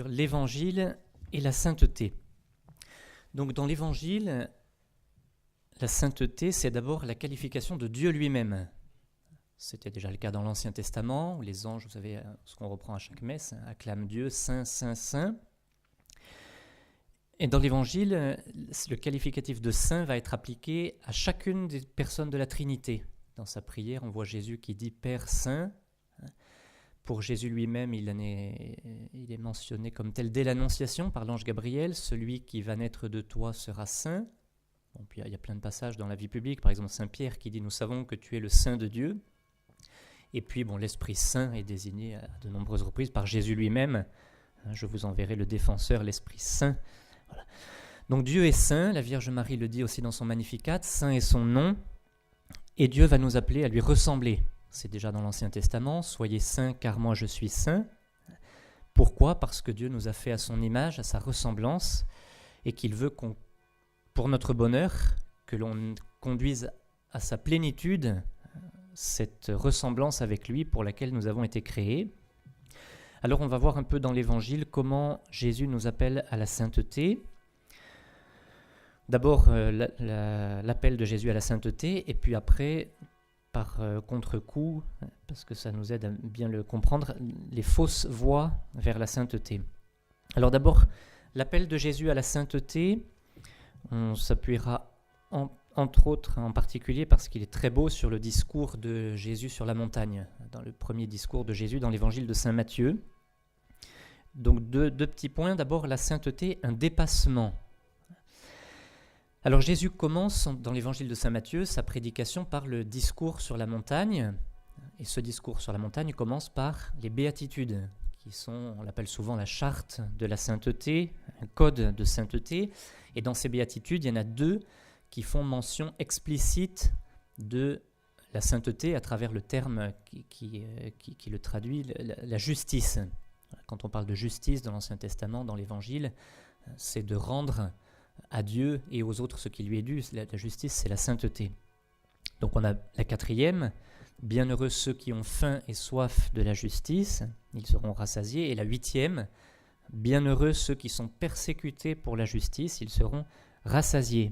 sur l'Évangile et la sainteté. Donc dans l'Évangile, la sainteté, c'est d'abord la qualification de Dieu lui-même. C'était déjà le cas dans l'Ancien Testament, où les anges, vous savez, ce qu'on reprend à chaque messe, acclament Dieu, Saint, Saint, Saint. Et dans l'Évangile, le qualificatif de saint va être appliqué à chacune des personnes de la Trinité. Dans sa prière, on voit Jésus qui dit « Père Saint ». Pour Jésus lui-même, il est mentionné comme tel dès l'Annonciation par l'ange Gabriel. Celui qui va naître de toi sera saint. Bon, puis il y a plein de passages dans la vie publique, par exemple Saint Pierre qui dit « Nous savons que tu es le Saint de Dieu ». Et puis l'Esprit Saint est désigné à de nombreuses reprises par Jésus lui-même. Je vous enverrai le défenseur, l'Esprit Saint. Voilà. Donc Dieu est saint, la Vierge Marie le dit aussi dans son Magnificat, saint est son nom, et Dieu va nous appeler à lui ressembler. C'est déjà dans l'Ancien Testament, soyez saints car moi je suis saint. Pourquoi ? Parce que Dieu nous a fait à son image, à sa ressemblance, et qu'il veut pour notre bonheur, que l'on conduise à sa plénitude cette ressemblance avec lui pour laquelle nous avons été créés. Alors on va voir un peu dans l'Évangile comment Jésus nous appelle à la sainteté. D'abord l'appel de Jésus à la sainteté, et puis après, par contre-coup, parce que ça nous aide à bien le comprendre, les fausses voies vers la sainteté. Alors d'abord, l'appel de Jésus à la sainteté, on s'appuiera entre autres, en particulier parce qu'il est très beau sur le discours de Jésus sur la montagne, dans le premier discours de Jésus dans l'évangile de saint Matthieu. Donc deux petits points. D'abord, la sainteté, un dépassement. Alors Jésus commence dans l'évangile de saint Matthieu sa prédication par le discours sur la montagne. Et ce discours sur la montagne commence par les béatitudes, qui sont, on l'appelle souvent la charte de la sainteté, un code de sainteté. Et dans ces béatitudes, il y en a deux qui font mention explicite de la sainteté à travers le terme qui le traduit, la justice. Quand on parle de justice dans l'Ancien Testament, dans l'Évangile, c'est de rendre à Dieu et aux autres ce qui lui est dû. La justice, c'est la sainteté. Donc on a la quatrième, « Bienheureux ceux qui ont faim et soif de la justice, ils seront rassasiés ». Et la huitième, « Bienheureux ceux qui sont persécutés pour la justice, ils seront rassasiés ».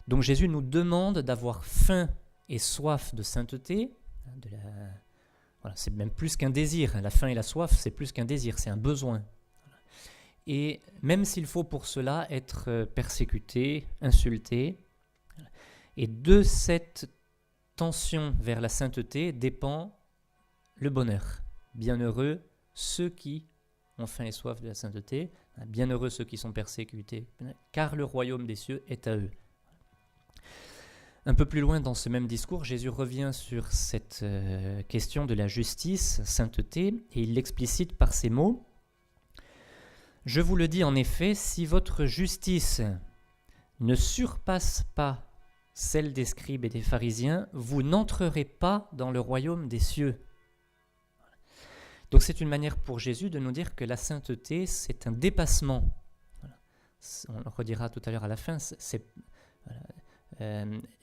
Donc Jésus nous demande d'avoir faim et soif de sainteté. Voilà, c'est même plus qu'un désir. La faim et la soif, c'est plus qu'un désir, c'est un besoin. Et même s'il faut pour cela être persécuté, insulté. Et de cette tension vers la sainteté dépend le bonheur. Bienheureux ceux qui ont faim et soif de la sainteté, bienheureux ceux qui sont persécutés, car le royaume des cieux est à eux. Un peu plus loin dans ce même discours, Jésus revient sur cette question de la justice, sainteté, et il l'explicite par ces mots. « Je vous le dis en effet, si votre justice ne surpasse pas celle des scribes et des pharisiens, vous n'entrerez pas dans le royaume des cieux. » Donc c'est une manière pour Jésus de nous dire que la sainteté, c'est un dépassement. On le redira tout à l'heure à la fin,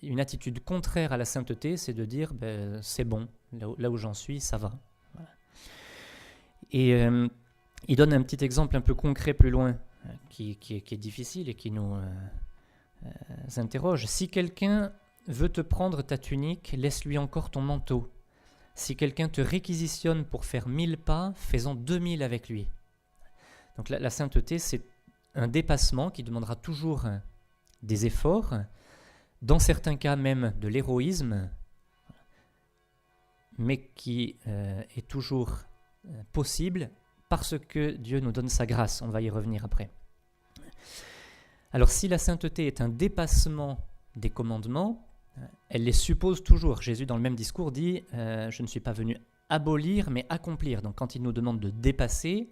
une attitude contraire à la sainteté, c'est de dire c'est bon, là où j'en suis, ça va. Voilà. Et il donne un petit exemple un peu concret plus loin, qui est difficile et qui nous interroge. Si quelqu'un veut te prendre ta tunique, laisse-lui encore ton manteau. Si quelqu'un te réquisitionne pour faire 1000 pas, fais-en 2000 avec lui. Donc la sainteté, c'est un dépassement qui demandera toujours des efforts, dans certains cas même de l'héroïsme, mais qui est toujours possible parce que Dieu nous donne sa grâce. On va y revenir après. Alors si la sainteté est un dépassement des commandements, elle les suppose toujours. Jésus, dans le même discours, dit « Je ne suis pas venu abolir, mais accomplir ». Donc quand il nous demande de dépasser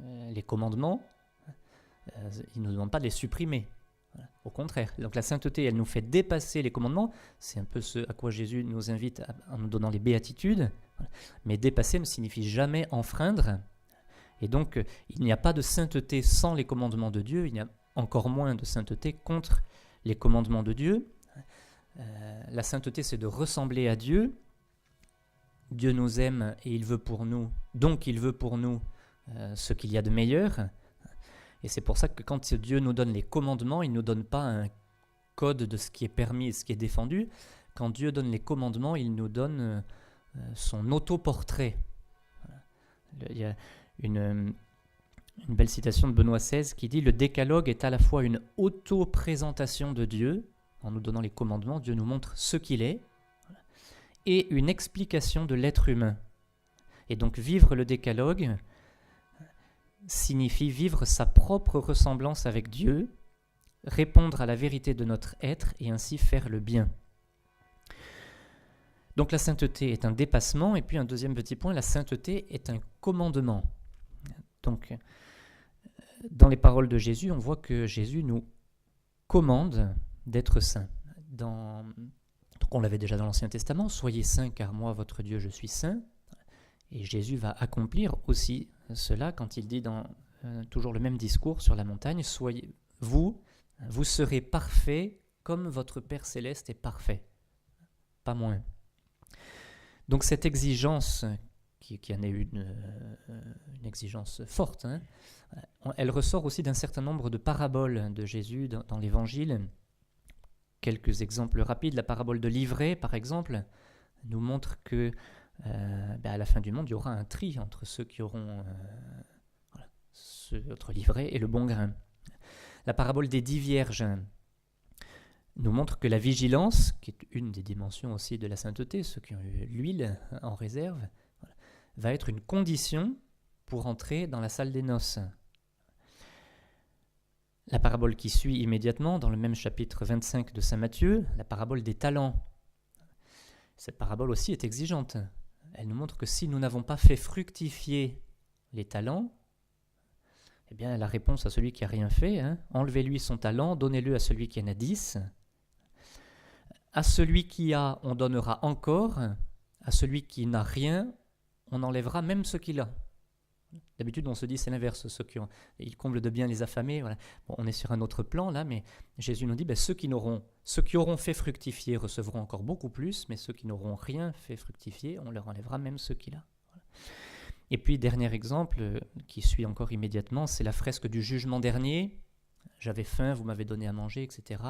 les commandements, il ne nous demande pas de les supprimer. Voilà. Au contraire, donc la sainteté, elle nous fait dépasser les commandements, c'est un peu ce à quoi Jésus nous invite en nous donnant les béatitudes, voilà. Mais dépasser ne signifie jamais enfreindre, et donc il n'y a pas de sainteté sans les commandements de Dieu, il y a encore moins de sainteté contre les commandements de Dieu. La sainteté, c'est de ressembler à Dieu. Dieu nous aime et il veut pour nous, donc il veut pour nous ce qu'il y a de meilleur. Et c'est pour ça que quand Dieu nous donne les commandements, il ne nous donne pas un code de ce qui est permis et ce qui est défendu. Quand Dieu donne les commandements, il nous donne son autoportrait. Il y a une belle citation de Benoît XVI qui dit « Le décalogue est à la fois une auto-présentation de Dieu, en nous donnant les commandements, Dieu nous montre ce qu'il est, et une explication de l'être humain. » Et donc vivre le décalogue signifie vivre sa propre ressemblance avec Dieu, répondre à la vérité de notre être et ainsi faire le bien. Donc la sainteté est un dépassement, et puis un deuxième petit point, la sainteté est un commandement. Donc dans les paroles de Jésus, on voit que Jésus nous commande d'être saints. Donc on l'avait déjà dans l'Ancien Testament, « Soyez saints car moi, votre Dieu, je suis saint ». Et Jésus va accomplir aussi cela quand il dit dans toujours le même discours sur la montagne, « Soyez vous serez parfaits comme votre Père Céleste est parfait. » Pas moins. Donc cette exigence, qui en est une exigence forte, elle ressort aussi d'un certain nombre de paraboles de Jésus dans l'Évangile. Quelques exemples rapides. La parabole de l'ivraie, par exemple, nous montre que à la fin du monde, il y aura un tri entre ceux qui auront entre l'ivraie et le bon grain. La parabole des 10 vierges nous montre que la vigilance, qui est une des dimensions aussi de la sainteté, ceux qui ont eu l'huile en réserve, va être une condition pour entrer dans la salle des noces. La parabole qui suit immédiatement, dans le même chapitre 25 de saint Matthieu, la parabole des talents. Cette parabole aussi est exigeante. Elle nous montre que si nous n'avons pas fait fructifier les talents, eh bien la réponse à celui qui n'a rien fait, enlevez-lui son talent, donnez-le à celui qui en a 10. À celui qui a, on donnera encore. À celui qui n'a rien, on enlèvera même ce qu'il a. D'habitude, on se dit c'est l'inverse. Il comble de bien les affamés. Voilà. Bon, on est sur un autre plan là, mais Jésus nous dit ceux qui auront fait fructifier recevront encore beaucoup plus, mais ceux qui n'auront rien fait fructifier, on leur enlèvera même ce qu'il a. Voilà. Et puis, dernier exemple qui suit encore immédiatement, c'est la fresque du jugement dernier. J'avais faim, vous m'avez donné à manger, etc.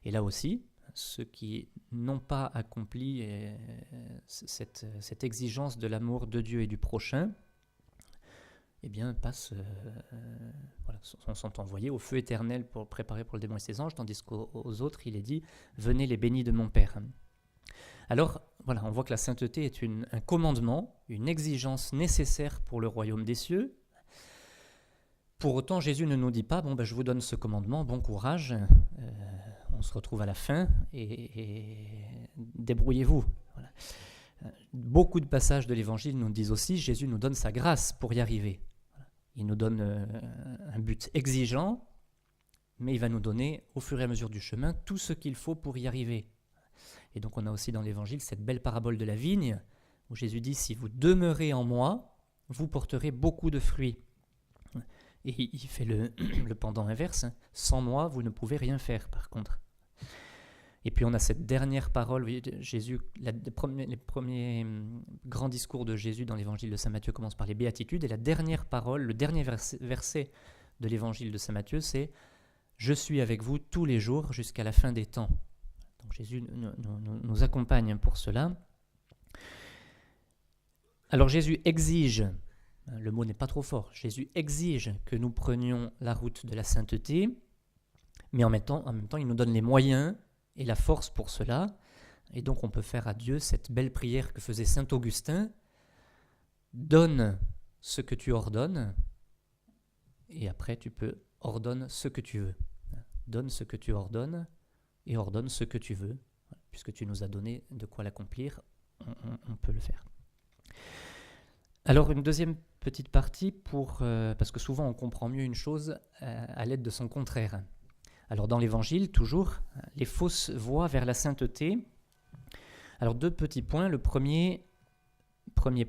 Et là aussi, ceux qui n'ont pas accompli cette exigence de l'amour de Dieu et du prochain, eh bien, sont envoyés au feu éternel préparé pour le démon et ses anges, tandis qu'aux autres, il est dit « Venez les bénis de mon Père ». Alors, voilà, on voit que la sainteté est un commandement, une exigence nécessaire pour le royaume des cieux. Pour autant, Jésus ne nous dit pas « je vous donne ce commandement, bon courage, on se retrouve à la fin et débrouillez-vous ». Voilà. Beaucoup de passages de l'Évangile nous disent aussi Jésus nous donne sa grâce pour y arriver. Il nous donne un but exigeant, mais il va nous donner au fur et à mesure du chemin tout ce qu'il faut pour y arriver. Et donc on a aussi dans l'Évangile cette belle parabole de la vigne, où Jésus dit « Si vous demeurez en moi, vous porterez beaucoup de fruits ». Et il fait le pendant inverse, sans moi, vous ne pouvez rien faire par contre. Et puis on a cette dernière parole, vous voyez, Jésus, les premiers grands discours de Jésus dans l'évangile de saint Matthieu commencent par les béatitudes, et la dernière parole, le dernier verset de l'évangile de saint Matthieu, c'est « Je suis avec vous tous les jours jusqu'à la fin des temps ». Donc Jésus nous accompagne pour cela. Alors Jésus exige, le mot n'est pas trop fort, Jésus exige que nous prenions la route de la sainteté, mais en même temps il nous donne les moyens et la force pour cela, et donc on peut faire à Dieu cette belle prière que faisait saint Augustin, « Donne ce que tu ordonnes », et après tu peux « ordonne ce que tu veux ». Donne ce que tu ordonnes, et ordonne ce que tu veux, puisque tu nous as donné de quoi l'accomplir, on peut le faire. Alors une deuxième petite partie, parce que souvent on comprend mieux une chose à l'aide de son contraire. Alors dans l'Évangile, toujours, les fausses voies vers la sainteté. Alors 2 petits points. Le premier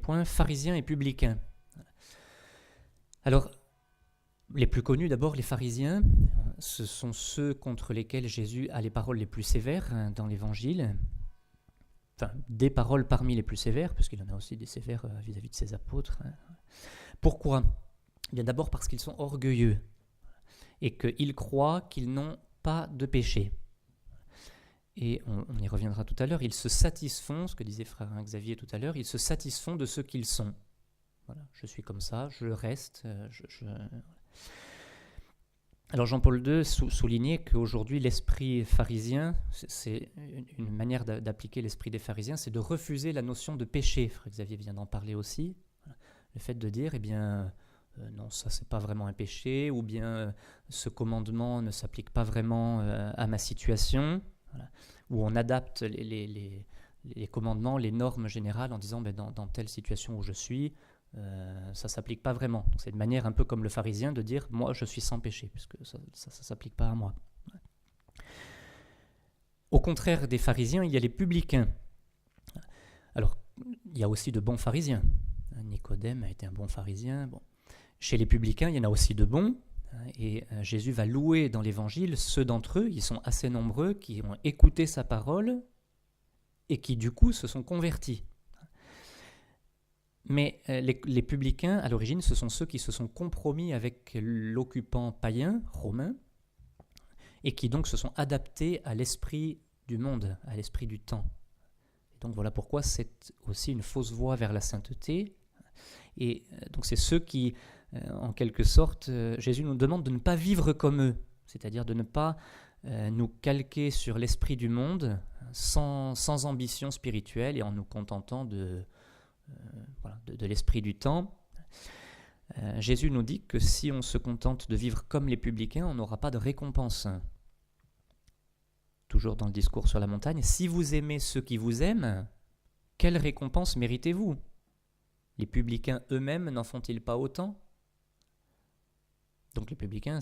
point, pharisiens et publicains. Alors, les plus connus d'abord, les pharisiens, ce sont ceux contre lesquels Jésus a les paroles les plus sévères dans l'Évangile. Enfin, des paroles parmi les plus sévères, puisqu'il en a aussi des sévères vis-à-vis de ses apôtres. Pourquoi ? Eh bien d'abord parce qu'ils sont orgueilleux et qu'ils croient qu'ils n'ont pas de péché. Et on y reviendra tout à l'heure, ils se satisfont, ce que disait frère Xavier tout à l'heure, ils se satisfont de ce qu'ils sont. Voilà, je suis comme ça, je reste. Alors Jean-Paul II soulignait qu'aujourd'hui l'esprit pharisien, c'est une manière d'appliquer l'esprit des pharisiens, c'est de refuser la notion de péché. Frère Xavier vient d'en parler aussi. Le fait de dire, eh bien, non, ça c'est pas vraiment un péché, ou bien ce commandement ne s'applique pas vraiment à ma situation. Voilà. Où on adapte les commandements, les normes générales en disant ben, dans telle situation où je suis, ça ne s'applique pas vraiment. Donc, c'est une manière un peu comme le pharisien de dire moi je suis sans péché, puisque ça ne s'applique pas à moi. Au contraire des pharisiens, il y a les publicains. Alors, il y a aussi de bons pharisiens. Nicodème a été un bon pharisien. Bon. Chez les publicains, il y en a aussi de bons. Et Jésus va louer dans l'Évangile ceux d'entre eux, ils sont assez nombreux, qui ont écouté sa parole et qui du coup se sont convertis. Mais les publicains, à l'origine, ce sont ceux qui se sont compromis avec l'occupant païen, romain, et qui donc se sont adaptés à l'esprit du monde, à l'esprit du temps. Et donc voilà pourquoi c'est aussi une fausse voie vers la sainteté. Et donc c'est ceux qui... en quelque sorte, Jésus nous demande de ne pas vivre comme eux, c'est-à-dire de ne pas nous calquer sur l'esprit du monde sans ambition spirituelle et en nous contentant de l'esprit du temps. Jésus nous dit que si on se contente de vivre comme les publicains, on n'aura pas de récompense. Toujours dans le discours sur la montagne, si vous aimez ceux qui vous aiment, quelle récompense méritez-vous ? Les publicains eux-mêmes n'en font-ils pas autant ? Donc les publicains,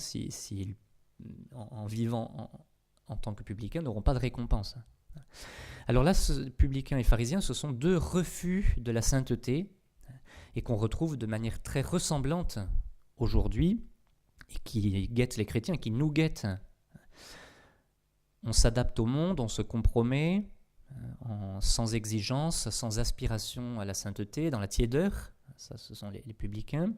en vivant en tant que publicains, n'auront pas de récompense. Alors là, publicains et pharisiens, ce sont deux refus de la sainteté et qu'on retrouve de manière très ressemblante aujourd'hui et qui guettent les chrétiens, qui nous guettent. On s'adapte au monde, on se compromet sans exigence, sans aspiration à la sainteté, dans la tiédeur. Ça, ce sont les publicains.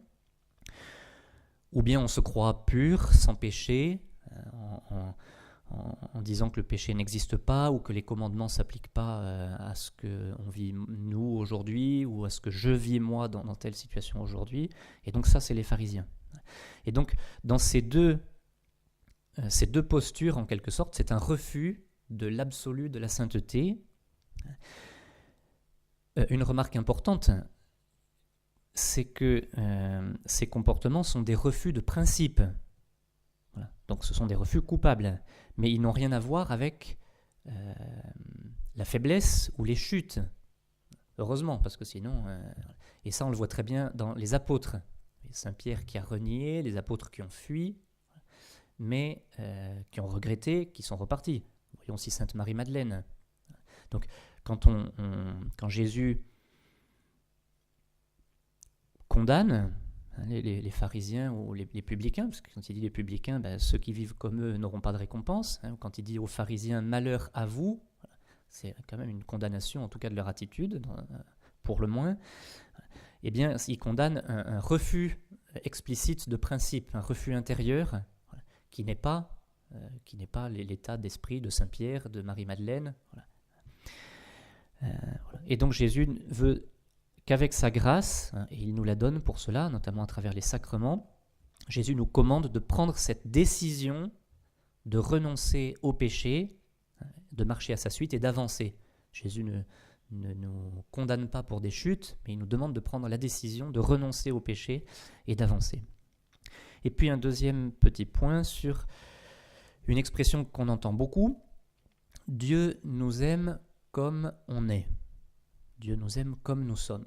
Ou bien on se croit pur, sans péché, en disant que le péché n'existe pas ou que les commandements ne s'appliquent pas à ce qu'on vit nous aujourd'hui ou à ce que je vis moi dans telle situation aujourd'hui. Et donc ça, c'est les pharisiens. Et donc dans ces deux postures, en quelque sorte, c'est un refus de l'absolu de la sainteté. Une remarque importante, c'est que ces comportements sont des refus de principe. Voilà. Donc ce sont des refus coupables, mais ils n'ont rien à voir avec la faiblesse ou les chutes. Heureusement, parce que sinon... et ça, on le voit très bien dans les apôtres. Saint Pierre qui a renié, les apôtres qui ont fui, mais qui ont regretté, qui sont repartis. Voyons aussi Sainte Marie-Madeleine. Donc quand Jésus condamne les pharisiens ou les publicains, parce que quand il dit les publicains, ceux qui vivent comme eux n'auront pas de récompense. Quand il dit aux pharisiens « malheur à vous », c'est quand même une condamnation, en tout cas de leur attitude, pour le moins. Eh bien, il condamne un refus explicite de principe, un refus intérieur qui n'est pas l'état d'esprit de Saint Pierre, de Marie-Madeleine. Et donc Jésus veut qu'avec sa grâce, et il nous la donne pour cela, notamment à travers les sacrements, Jésus nous commande de prendre cette décision de renoncer au péché, de marcher à sa suite et d'avancer. Jésus ne nous condamne pas pour des chutes, mais il nous demande de prendre la décision de renoncer au péché et d'avancer. Et puis un deuxième petit point sur une expression qu'on entend beaucoup, Dieu nous aime comme on est. Dieu nous aime comme nous sommes.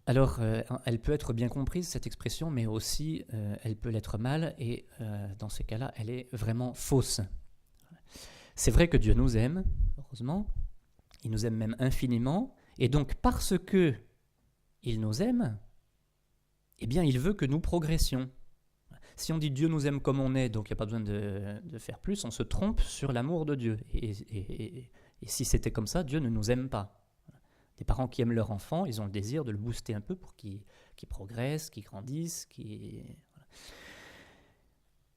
Alors, elle peut être bien comprise, cette expression, mais aussi elle peut l'être mal, et dans ces cas-là, elle est vraiment fausse. C'est vrai que Dieu nous aime, heureusement, il nous aime même infiniment, et donc parce que il nous aime, eh bien il veut que nous progressions. Si on dit Dieu nous aime comme on est, donc il n'y a pas besoin de faire plus, on se trompe sur l'amour de Dieu. Et si c'était comme ça, Dieu ne nous aime pas. Des parents qui aiment leur enfant, ils ont le désir de le booster un peu pour qu'il qui progressent, qui grandissent, Voilà.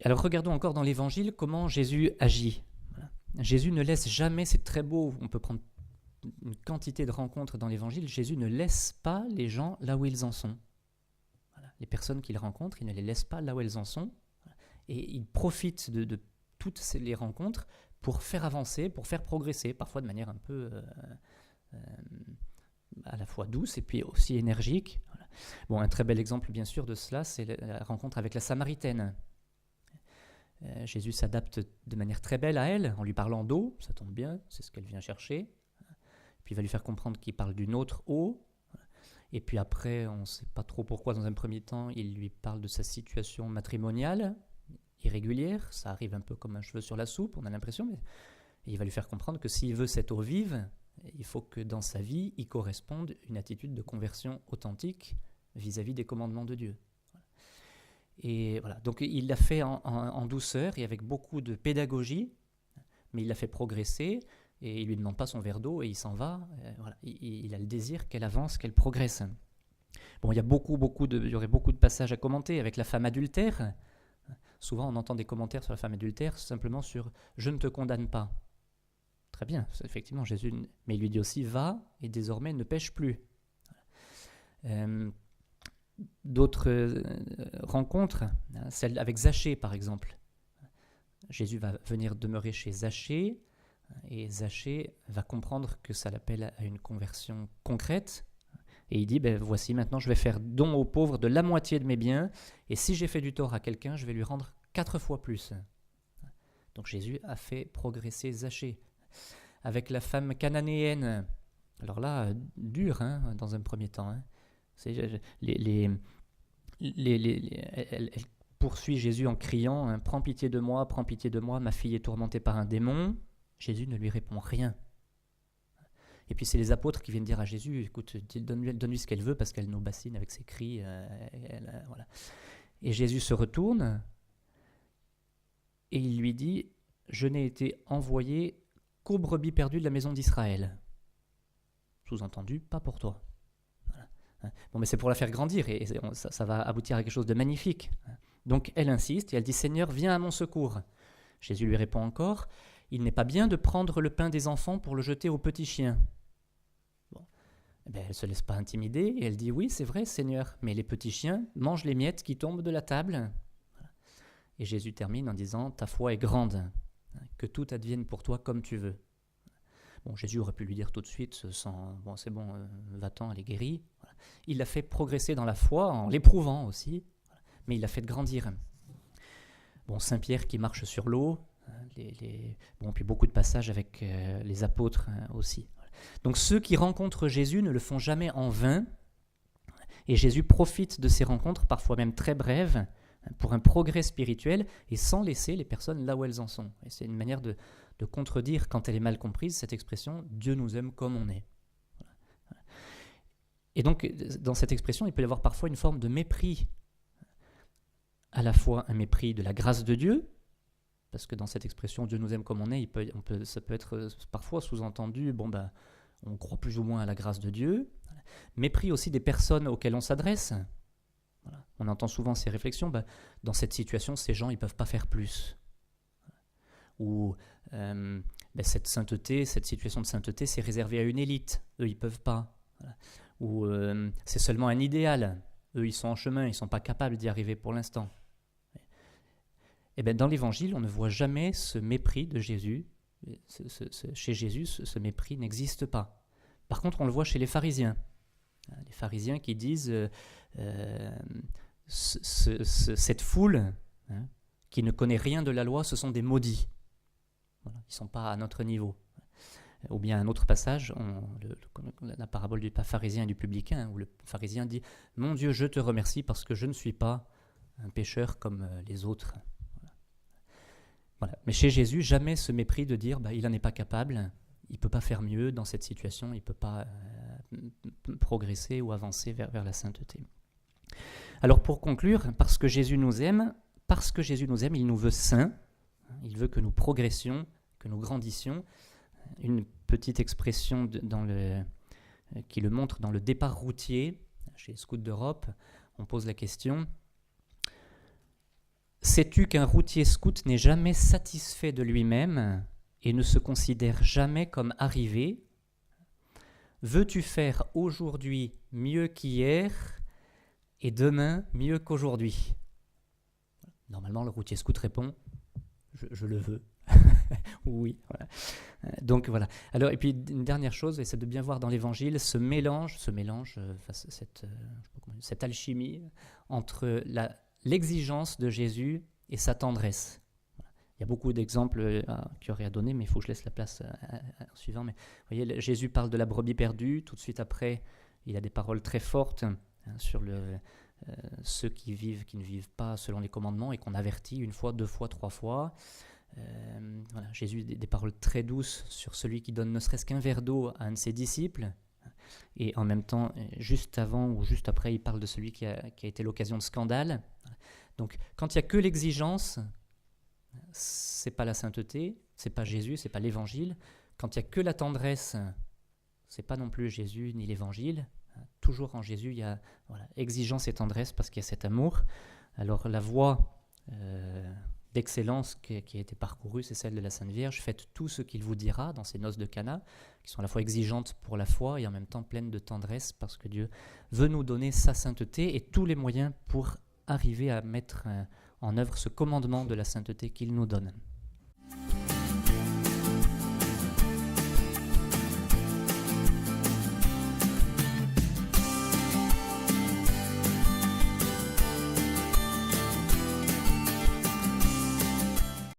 Alors regardons encore dans l'Évangile comment Jésus agit. Voilà. Jésus ne laisse jamais, c'est très beau, on peut prendre une quantité de rencontres dans l'Évangile, Jésus ne laisse pas les gens là où ils en sont. Voilà. Les personnes qu'il rencontre, il ne les laisse pas là où elles en sont. Voilà. Et il profite de toutes les rencontres pour faire avancer, pour faire progresser, parfois de manière un peu à la fois douce et puis aussi énergique. Voilà. Bon, un très bel exemple bien sûr de cela, c'est la rencontre avec la Samaritaine. Jésus s'adapte de manière très belle à elle, en lui parlant d'eau, ça tombe bien, c'est ce qu'elle vient chercher. Puis il va lui faire comprendre qu'il parle d'une autre eau. Et puis après, on ne sait pas trop pourquoi, dans un premier temps, il lui parle de sa situation matrimoniale, irrégulière, ça arrive un peu comme un cheveu sur la soupe, on a l'impression, mais il va lui faire comprendre que s'il veut cette eau vive, il faut que dans sa vie, il corresponde une attitude de conversion authentique vis-à-vis des commandements de Dieu. Et voilà, donc il l'a fait en douceur et avec beaucoup de pédagogie, mais il l'a fait progresser, et il ne lui demande pas son verre d'eau et il s'en va. Voilà. Il a le désir qu'elle avance, qu'elle progresse. Bon, il y aurait beaucoup de passages à commenter avec la femme adultère. Souvent, on entend des commentaires sur la femme adultère simplement sur « je ne te condamne pas ». Très bien, effectivement, Jésus, mais il lui dit aussi « va et désormais ne pêche plus ». D'autres rencontres, celle avec Zachée par exemple. Jésus va venir demeurer chez Zachée et Zachée va comprendre que ça l'appelle à une conversion concrète. Et il dit, voici, maintenant je vais faire don aux pauvres de la moitié de mes biens, et si j'ai fait du tort à quelqu'un, je vais lui rendre 4 fois plus. Donc Jésus a fait progresser Zachée. Avec la femme cananéenne, alors là, dur dans un premier temps. Elle poursuit Jésus en criant, prends pitié de moi, ma fille est tourmentée par un démon. Jésus ne lui répond rien. Et puis c'est les apôtres qui viennent dire à Jésus, écoute, donne-lui ce qu'elle veut parce qu'elle nous bassine avec ses cris. Voilà. Et Jésus se retourne et il lui dit, je n'ai été envoyé qu'aux brebis perdues de la maison d'Israël. Sous-entendu, pas pour toi. Voilà. Bon, mais c'est pour la faire grandir et ça va aboutir à quelque chose de magnifique. Donc elle insiste et elle dit, Seigneur, viens à mon secours. Jésus lui répond encore, il n'est pas bien de prendre le pain des enfants pour le jeter aux petits chiens. Bon. Elle ne se laisse pas intimider et elle dit, oui, c'est vrai, Seigneur, mais les petits chiens mangent les miettes qui tombent de la table. Voilà. Et Jésus termine en disant, ta foi est grande, que tout advienne pour toi comme tu veux. Bon, Jésus aurait pu lui dire tout de suite, c'est bon, va-t'en, elle est guérie. Voilà. Il l'a fait progresser dans la foi en l'éprouvant aussi, voilà. Mais il l'a fait grandir. Bon, Saint Pierre qui marche sur l'eau, puis beaucoup de passages avec les apôtres aussi. Donc ceux qui rencontrent Jésus ne le font jamais en vain, et Jésus profite de ces rencontres, parfois même très brèves, pour un progrès spirituel, et sans laisser les personnes là où elles en sont. Et c'est une manière de contredire, quand elle est mal comprise, cette expression « Dieu nous aime comme on est ». Et donc, dans cette expression, il peut y avoir parfois une forme de mépris, à la fois un mépris de la grâce de Dieu, parce que dans cette expression « Dieu nous aime comme on est », ça peut être parfois sous-entendu, on croit plus ou moins à la grâce de Dieu. Mépris aussi des personnes auxquelles on s'adresse. Voilà. On entend souvent ces réflexions, dans cette situation, ces gens, ils ne peuvent pas faire plus. Ou cette sainteté, cette situation de sainteté, c'est réservé à une élite. Eux, ils ne peuvent pas. Voilà. Ou c'est seulement un idéal. Eux, ils sont en chemin, ils ne sont pas capables d'y arriver pour l'instant. Et dans l'Évangile, on ne voit jamais ce mépris de Jésus. Chez Jésus, ce mépris n'existe pas. Par contre, on le voit chez les pharisiens. Les pharisiens qui disent cette foule qui ne connaît rien de la loi, ce sont des maudits. Voilà, ils ne sont pas à notre niveau. Ou bien un autre passage, la parabole du pharisien et du publicain, où le pharisien dit « Mon Dieu, je te remercie parce que je ne suis pas un pécheur comme les autres. » Voilà. Mais chez Jésus, jamais ce mépris de dire il n'en est pas capable, il ne peut pas faire mieux dans cette situation, il ne peut pas progresser ou avancer vers la sainteté. Alors pour conclure, parce que Jésus nous aime, il nous veut saints, il veut que nous progressions, que nous grandissions. Une petite expression qui le montre dans le départ routier, chez les Scouts d'Europe, on pose la question: sais-tu qu'un routier scout n'est jamais satisfait de lui-même et ne se considère jamais comme arrivé? Veux-tu faire aujourd'hui mieux qu'hier et demain mieux qu'aujourd'hui? Normalement, le routier scout répond: je le veux. Oui, voilà. Donc voilà. Alors, et puis une dernière chose, et c'est de bien voir dans l'Évangile ce mélange, cette alchimie entre l'exigence de Jésus et sa tendresse. Il y a beaucoup d'exemples qui auraient à donner, mais il faut que je laisse la place au suivant. Mais vous voyez, Jésus parle de la brebis perdue. Tout de suite après, il a des paroles très fortes sur ceux qui ne vivent pas selon les commandements et qu'on avertit une fois, deux fois, trois fois. Voilà, Jésus des paroles très douces sur celui qui donne ne serait-ce qu'un verre d'eau à un de ses disciples. Et en même temps, juste avant ou juste après, il parle de celui qui a été l'occasion de scandale. Donc, quand il n'y a que l'exigence, c'est pas la sainteté, c'est pas Jésus, c'est pas l'Évangile. Quand il n'y a que la tendresse, c'est pas non plus Jésus ni l'Évangile. Toujours en Jésus, il y a exigence et tendresse parce qu'il y a cet amour. Alors la voie d'excellence qui a été parcourue, c'est celle de la Sainte Vierge. Faites tout ce qu'il vous dira dans ces noces de Cana, qui sont à la fois exigeantes pour la foi et en même temps pleines de tendresse, parce que Dieu veut nous donner sa sainteté et tous les moyens pour arriver à mettre en œuvre ce commandement de la sainteté qu'il nous donne.